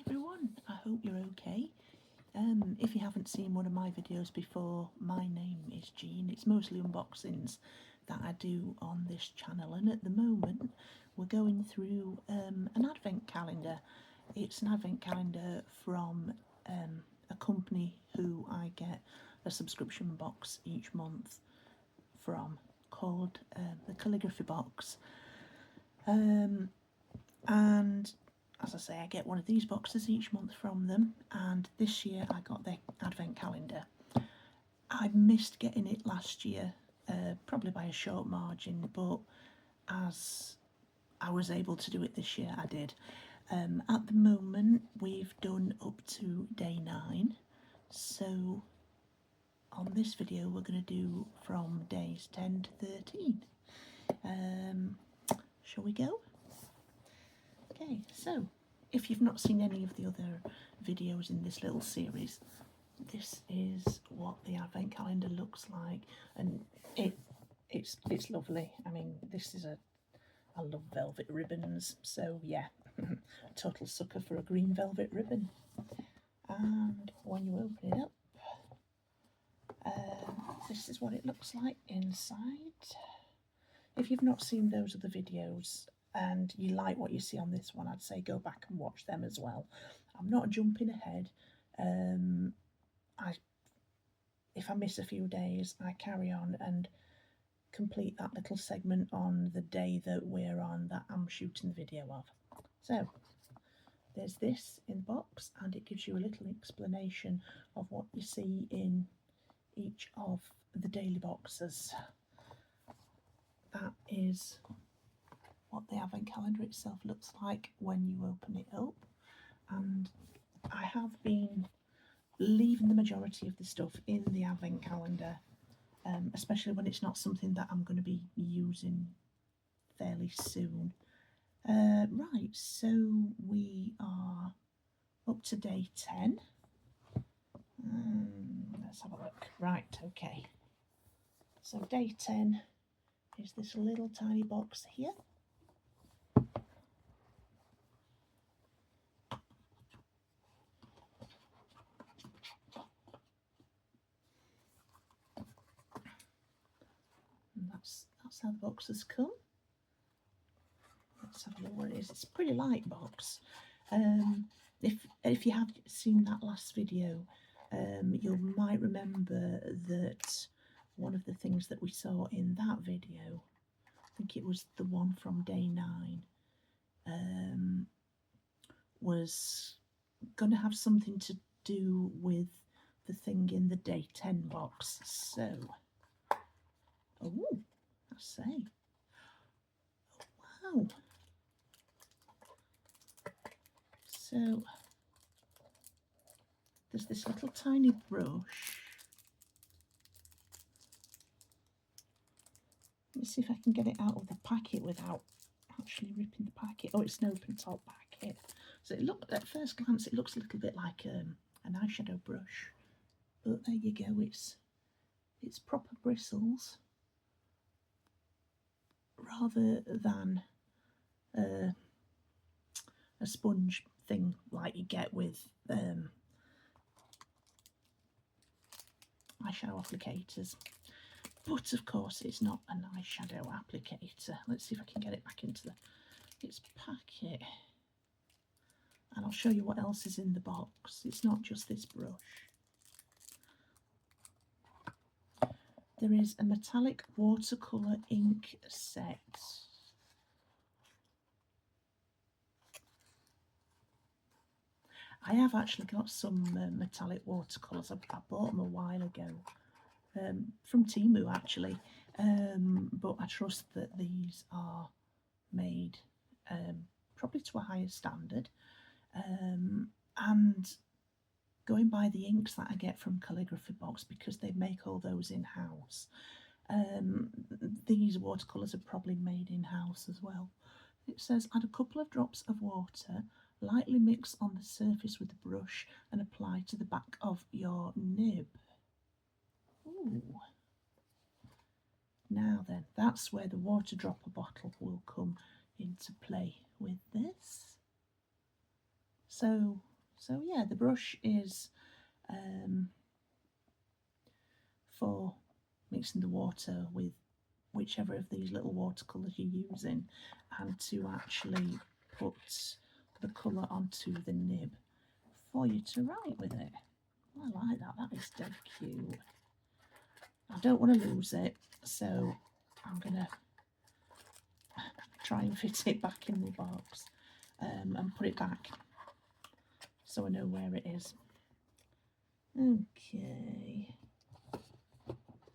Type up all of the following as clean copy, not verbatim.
everyone, I hope you're okay. If you haven't seen one of my videos before, my name is Jean. It's mostly unboxings that I do on this channel, and at the moment we're going through an advent calendar. It's an advent calendar from a company who I get a subscription box each month from, called the Calligraphy Box. And as I say, I get one of these boxes each month from them, and this year I got their advent calendar. I missed getting it last year, probably by a short margin, but as I was able to do it this year, I did. At the moment, we've done up to day 9, so on this video we're going to do from days 10 to 13. Shall we go? Okay, so if you've not seen any of the other videos in this little series, this is what the advent calendar looks like, and it's lovely. I mean, I love velvet ribbons, so yeah, total sucker for a green velvet ribbon. And when you open it up, this is what it looks like inside. If you've not seen those other videos and you like what you see on this one, I'd say go back and watch them as well. I'm not jumping ahead. If I miss a few days, I carry on and complete that little segment on the day that we're on, that I'm shooting the video of. So there's this in the box, and it gives you a little explanation of what you see in each of the daily boxes. That is what the advent calendar itself looks like when you open it up, and I have been leaving the majority of the stuff in the advent calendar, especially when it's not something that I'm going to be using fairly soon. Right, so we are up to day 10. Let's have a look. Right, okay. So day 10 is this little tiny box here. And that's how the boxes come. Let's have a look what it is. It's a pretty light box. If you have seen that last video, you might remember that one of the things that we saw in that video, I think it was the one from day 9, was going to have something to do with the thing in the day 10 box. So, oh, I say, oh, wow. So there's this little tiny brush. Let me see if I can get it out of the packet without actually ripping the packet. Oh, it's an open top packet. So at first glance it looks a little bit like an eyeshadow brush, but there you go. It's proper bristles rather than a sponge thing like you get with eyeshadow applicators. But of course it's not an eyeshadow applicator. Let's see if I can get it back into its packet, and I'll show you what else is in the box. It's not just this brush. There is a metallic watercolour ink set. I have actually got some metallic watercolours. I bought them a while ago from Temu actually, but I trust that these are made probably to a higher standard, and going by the inks that I get from Calligraphy Box, because they make all those in-house, these watercolours are probably made in-house as well. It says add a couple of drops of water, lightly mix on the surface with the brush and apply to the back of your nib. Ooh. Now then, that's where the water dropper bottle will come into play with this. So So yeah, the brush is for mixing the water with whichever of these little watercolours you're using, and to actually put the colour onto the nib for you to write with it. I like that, that is dead cute. I don't want to lose it, so I'm going to try and fit it back in the box and put it back so I know where it is. Okay,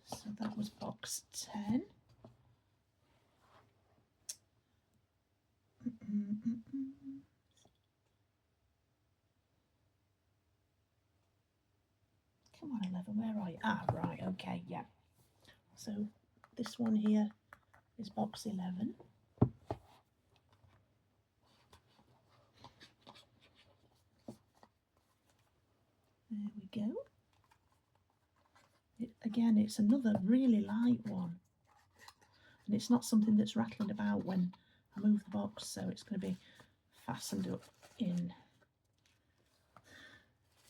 so that was box 10. Come on, 11, where are you? Ah, right, okay, yeah. So this one here is box 11. There we go. Again, it's another really light one. And it's not something that's rattling about when I move the box, so it's going to be fastened up in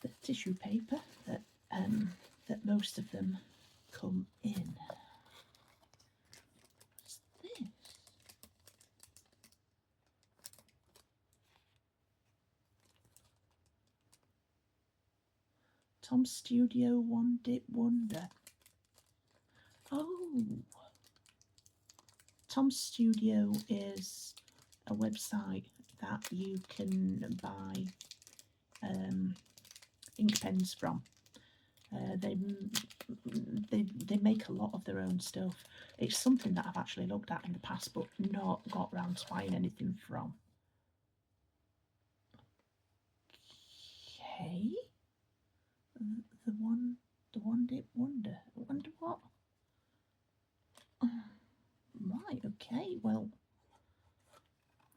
the tissue paper that most of them come in. What's this? Tom's Studio One Dip Wonder. Oh, Tom's Studio is a website that you can buy ink pens from. They make a lot of their own stuff. It's something that I've actually looked at in the past but not got round to buying anything from. Okay, the one dip wonder. I wonder what. Right, okay, well,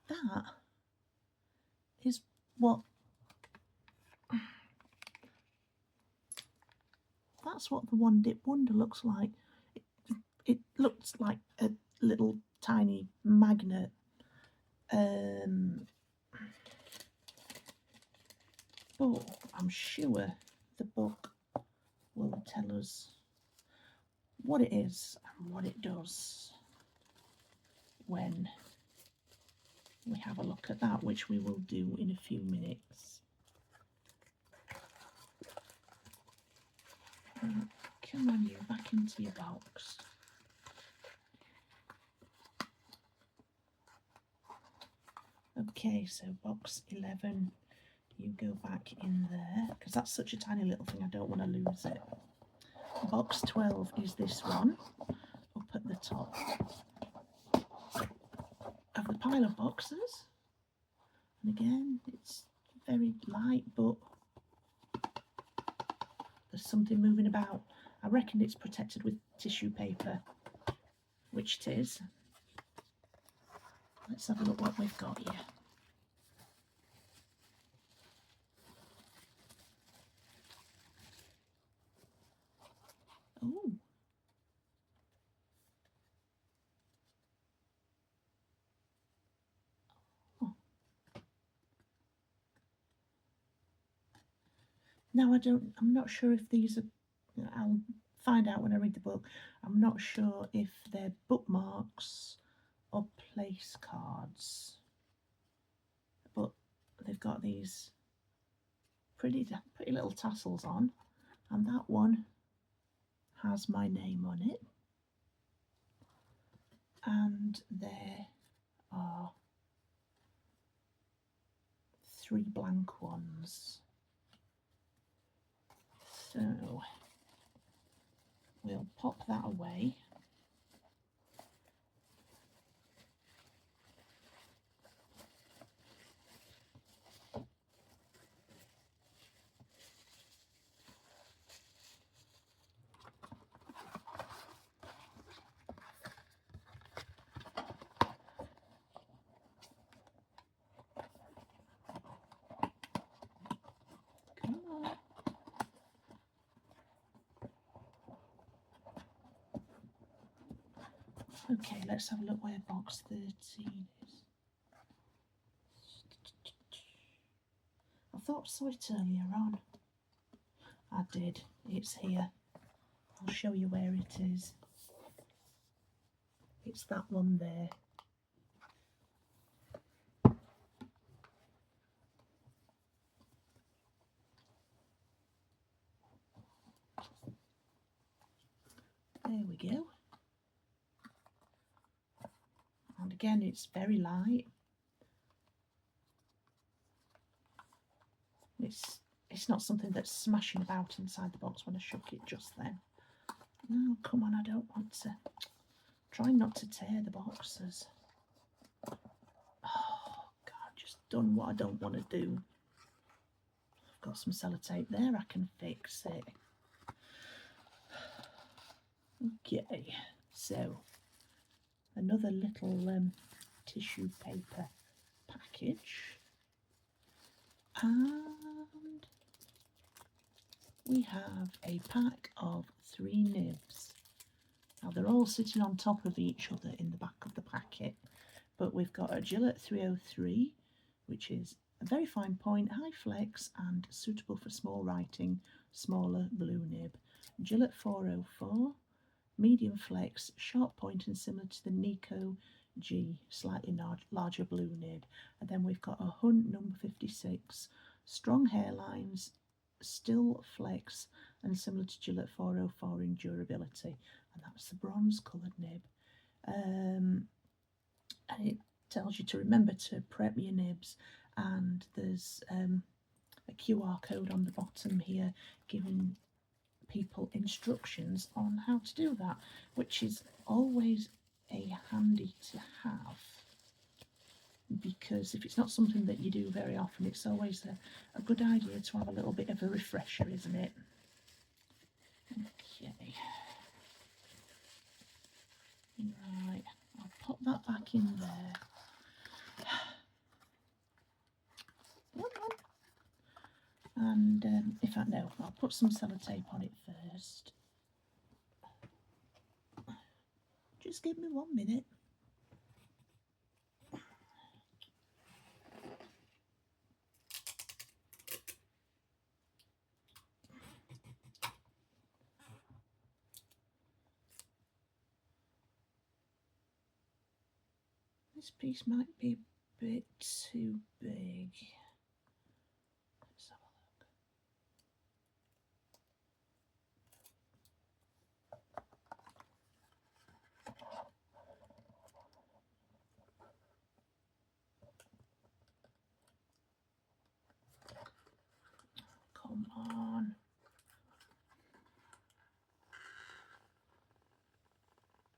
that is what. That's what the one dip wonder looks like. It looks like a little tiny magnet. But I'm sure the book will tell us what it is and what it does when we have a look at that, which we will do in a few minutes. Come on, you back into your box. Okay, so box 11, you go back in there, because that's such a tiny little thing, I don't want to lose it. Box 12 is this one, up at the top of the pile of boxes. And again, it's very light, but there's something moving about. I reckon it's protected with tissue paper, which it is. Let's have a look what we've got here. Oh. Oh. Now I'm not sure if these are, I'll find out when I read the book. I'm not sure if they're bookmarks or place cards, but they've got these pretty little tassels on, and that one has my name on it, and there are 3 blank ones. So we'll pop that away. Come on. Okay, let's have a look where box 13 is. I thought I saw it earlier on. I did. It's here. I'll show you where it is. It's that one there. There we go. And again, it's very light. It's not something that's smashing about inside the box when I shook it just then. No, come on, I don't want to. Try not to tear the boxes. Oh, God, just done what I don't want to do. I've got some sellotape there, I can fix it. Okay, so another little tissue paper package. And we have a pack of 3 nibs. Now they're all sitting on top of each other in the back of the packet, but we've got a Gillette 303, which is a very fine point, high flex and suitable for small writing, smaller blue nib. Gillette 404, medium flex, sharp point and similar to the Nico G, slightly larger blue nib. And then we've got a Hunt number 56, strong hairlines, still flex and similar to Gillette 404 in durability, and that's the bronze coloured nib. And it tells you to remember to prep your nibs, and there's a QR code on the bottom here giving people instructions on how to do that, which is always a handy to have, because if it's not something that you do very often, it's always a good idea to have a little bit of a refresher, isn't it? Okay, right, I'll pop that back in there. And in fact, no, I'll put some sellotape on it first. Just give me 1 minute. This piece might be a bit too big. Let's have a look. Come on.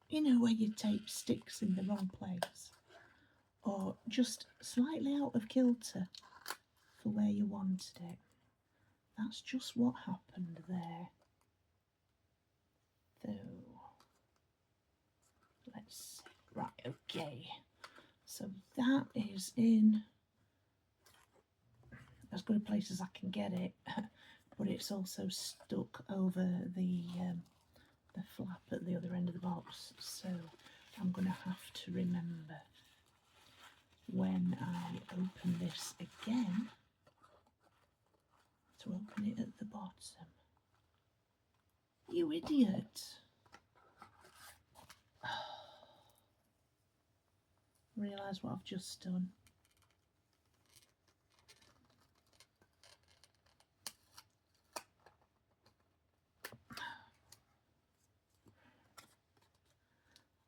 You know where your tape sticks in the wrong place, or just slightly out of kilter for where you wanted it. That's just what happened there. So, let's see. Right, okay. So that is in as good a place as I can get it, but it's also stuck over the flap at the other end of the box, so I'm going to have to remember when I open this again to open it at the bottom. You idiot! Realise what I've just done.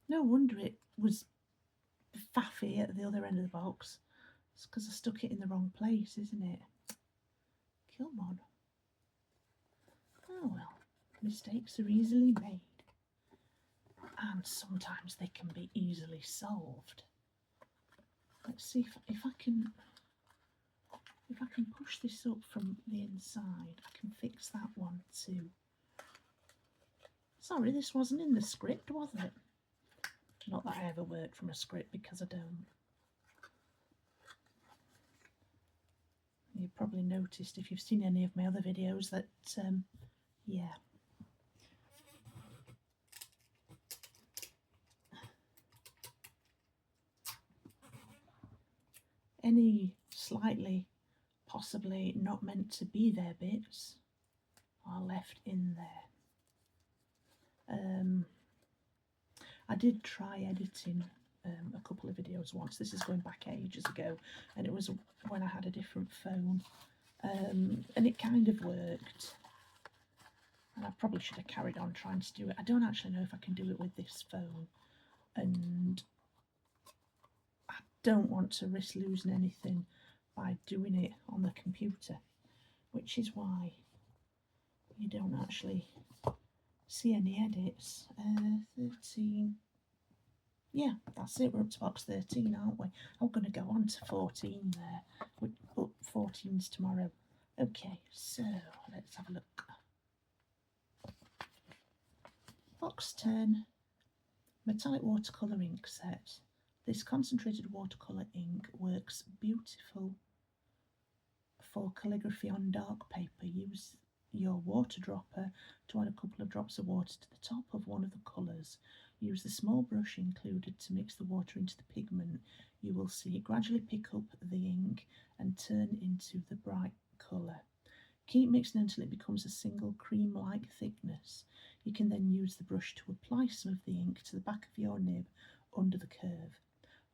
No wonder it was faffy at the other end of the box. It's because I stuck it in the wrong place, isn't it? Come on. Oh well, mistakes are easily made. And sometimes they can be easily solved. Let's see if I can push this up from the inside, I can fix that one too. Sorry, this wasn't in the script, was it? Not that I ever work from a script, because I don't. You've probably noticed if you've seen any of my other videos that, yeah. Any slightly possibly not meant to be there bits are left in there. I did try editing a couple of videos once. This is going back ages ago, and it was when I had a different phone, and it kind of worked. And I probably should have carried on trying to do it. I don't actually know if I can do it with this phone, and I don't want to risk losing anything by doing it on the computer, which is why you don't actually see any edits. 13. Yeah, that's it. We're up to box 13, aren't we? I'm going to go on to 14 there, but 14's tomorrow. Okay, so let's have a look. Box 10, metallic watercolour ink set. This concentrated watercolour ink works beautiful for calligraphy on dark paper. Use your water dropper to add a couple of drops of water to the top of one of the colours. Use the small brush included to mix the water into the pigment. You will see it gradually pick up the ink and turn into the bright colour. Keep mixing until it becomes a single cream-like thickness. You can then use the brush to apply some of the ink to the back of your nib under the curve.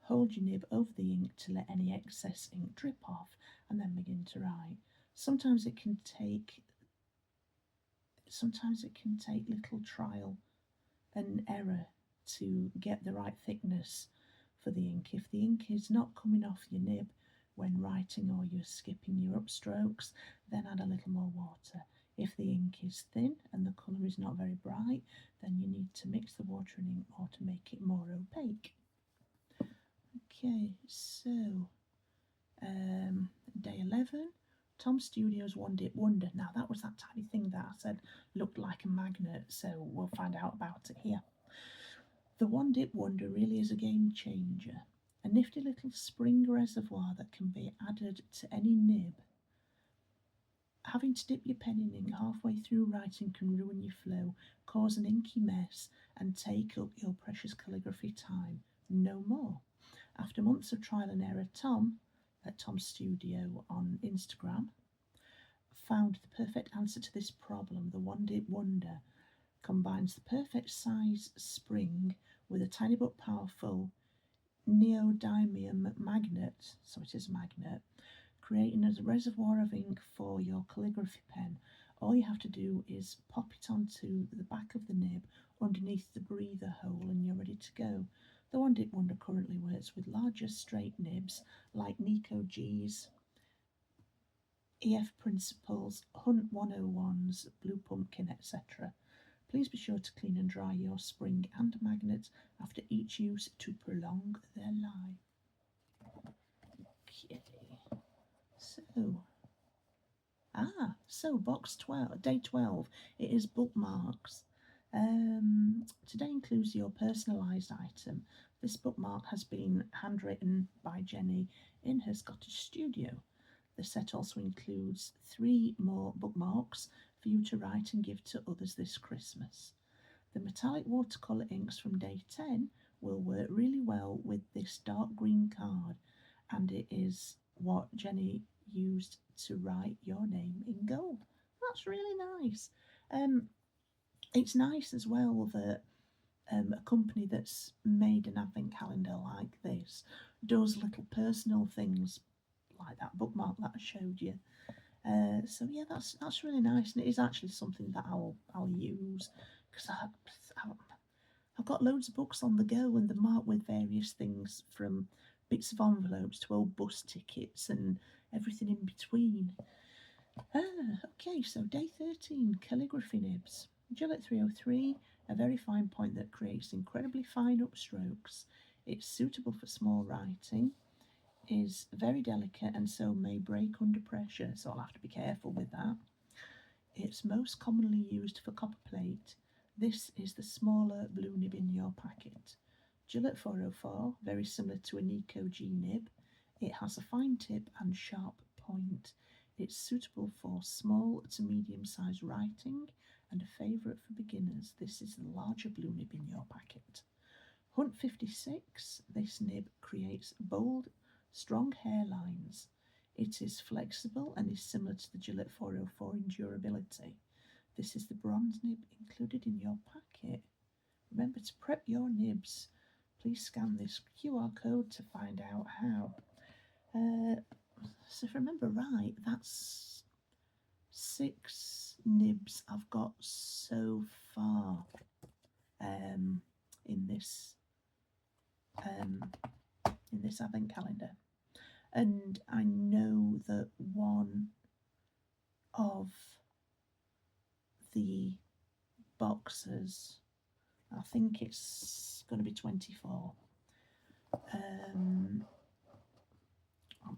Hold your nib over the ink to let any excess ink drip off and then begin to write. Sometimes it can take little trial and error to get the right thickness for the ink. If the ink is not coming off your nib when writing, or you're skipping your upstrokes, then add a little more water. If the ink is thin and the colour is not very bright, then you need to mix the water and ink more to make it more opaque. Okay, so day 11, Tom Studio's One Dip Wonder. Now that was that tiny thing that I said looked like a magnet, so we'll find out about it here. The One Dip Wonder really is a game changer. A nifty little spring reservoir that can be added to any nib. Having to dip your pen in ink halfway through writing can ruin your flow, cause an inky mess, and take up your precious calligraphy time. No more. After months of trial and error, Tom, at Tom's Studio on Instagram, found the perfect answer to this problem. The One Dip Wonder combines the perfect size spring with a tiny but powerful neodymium magnet, so it is a magnet, creating a reservoir of ink for your calligraphy pen. All you have to do is pop it onto the back of the nib underneath the breather hole and you're ready to go. The One Dip Wonder currently works with larger straight nibs like Nico G's, EF Principles, Hunt 101s, Blue Pumpkin, etc. Please be sure to clean and dry your spring and magnet after each use to prolong their life. Okay, so box 12, day 12, it is bookmarks. Today includes your personalised item. This bookmark has been handwritten by Jenny in her Scottish studio. The set also includes 3 more bookmarks for you to write and give to others this Christmas. The metallic watercolour inks from day 10 will work really well with this dark green card, and it is what Jenny used to write your name in gold. That's really nice. It's nice as well that a company that's made an advent calendar like this does little personal things like that bookmark that I showed you. So yeah, that's really nice, and it is actually something that I'll use, because I've got loads of books on the go, and they're marked with various things from bits of envelopes to old bus tickets and everything in between. Okay, so day 13, calligraphy nibs. Gillette 303, a very fine point that creates incredibly fine upstrokes. It's suitable for small writing, is very delicate and so may break under pressure, so I'll have to be careful with that. It's most commonly used for copperplate. This is the smaller blue nib in your packet. Gillette 404, very similar to a Nico G nib. It has a fine tip and sharp point. It's suitable for small to medium-sized writing and a favourite for beginners. This is the larger blue nib in your packet. Hunt 56, this nib creates bold, strong hairlines. It is flexible and is similar to the Gillette 404 in durability. This is the bronze nib included in your packet. Remember to prep your nibs. Please scan this QR code to find out how. So if I remember right, that's 6 nibs I've got so far in this advent calendar, and I know that one of the boxes, I think it's going to be 24. I'm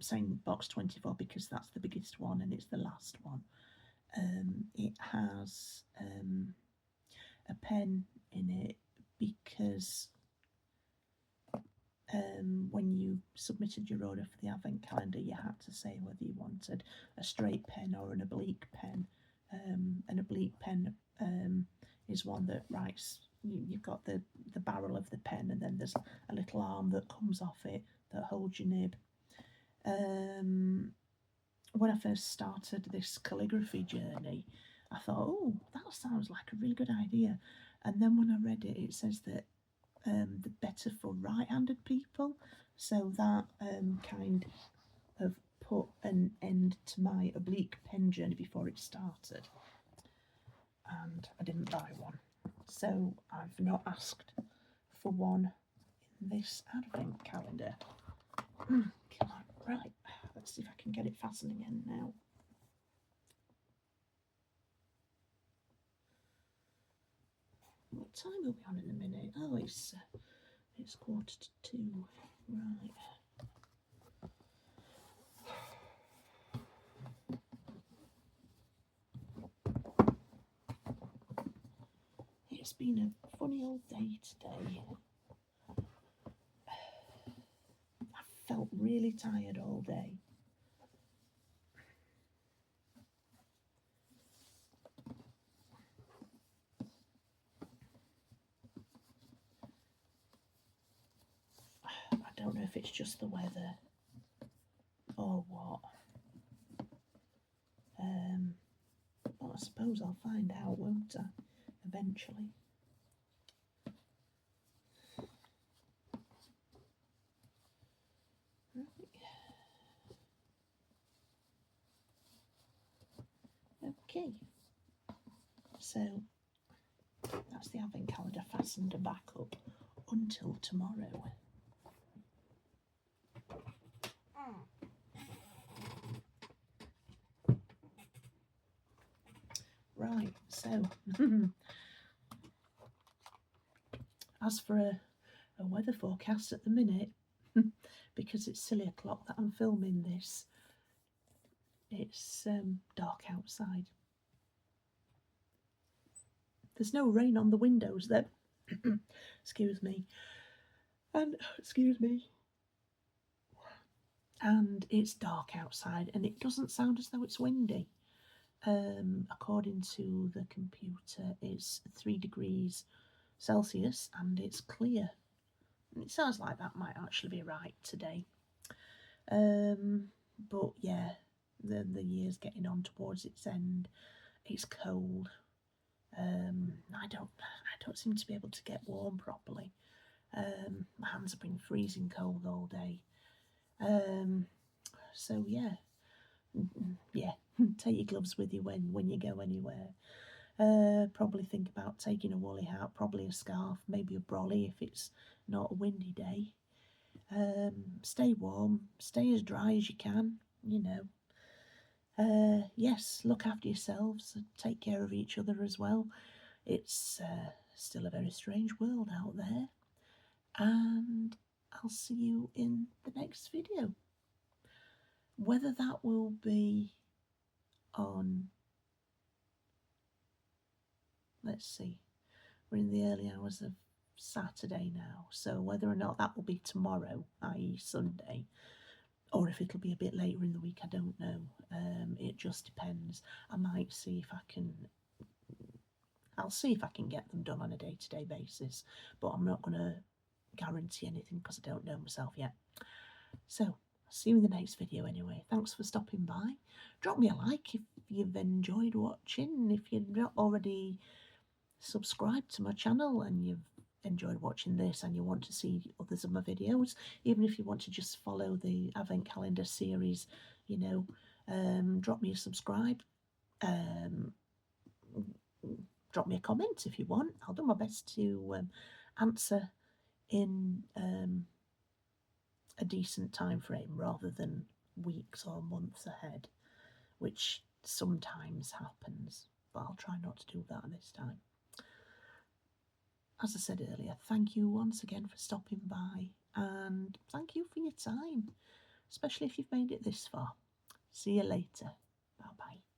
saying box 24 because that's the biggest one and it's the last one. It has a pen in it because when you submitted your order for the advent calendar, you had to say whether you wanted a straight pen or an oblique pen. An oblique pen is one that writes, you've got the barrel of the pen and then there's a little arm that comes off it that holds your nib. When I first started this calligraphy journey, I thought, oh, that sounds like a really good idea. And then when I read it, it says that the better for right-handed people. So that kind of put an end to my oblique pen journey before it started. And I didn't buy one. So I've not asked for one in this advent calendar. Come on, right, let's see if I can get it fastening in now. What time are we on in a minute? Oh, it's 1:45. Right. It's been a funny old day today. I felt really tired all day. I don't know if it's just the weather or what. But I suppose I'll find out, won't I, eventually. Okay, so that's the advent calendar fastened and back up until tomorrow. Right, so as for a weather forecast at the minute, because it's silly o'clock that I'm filming this, it's dark outside. There's no rain on the windows though. Excuse me. And it's dark outside and it doesn't sound as though it's windy. According to the computer, it's 3 degrees Celsius and it's clear. It sounds like that might actually be right today. But yeah, the year's getting on towards its end. It's cold. I don't seem to be able to get warm properly. My hands have been freezing cold all day. So yeah, take your gloves with you when you go anywhere. Probably think about taking a woolly hat, probably a scarf, maybe a brolly if it's not a windy day. Stay warm, stay as dry as you can, you know. Yes, look after yourselves and take care of each other as well. It's still a very strange world out there, and I'll see you in the next video. Whether that will be on, let's see, we're in the early hours of Saturday now, so whether or not that will be tomorrow, i.e. Sunday, or if it'll be a bit later in the week, I don't know. It just depends. I'll see if I can get them done on a day-to-day basis, but I'm not going to guarantee anything because I don't know myself yet. So, See you in the next video anyway. Thanks for stopping by. Drop me a like if you've enjoyed watching. If you're not already subscribed to my channel and you've enjoyed watching this and you want to see others of my videos, even if you want to just follow the Advent Calendar series, drop me a subscribe. Drop me a comment if you want. I'll do my best to answer in a decent time frame rather than weeks or months ahead, which sometimes happens, but I'll try not to do that this time. As I said earlier, thank you once again for stopping by, and thank you for your time, especially if you've made it this far. See you later. Bye bye.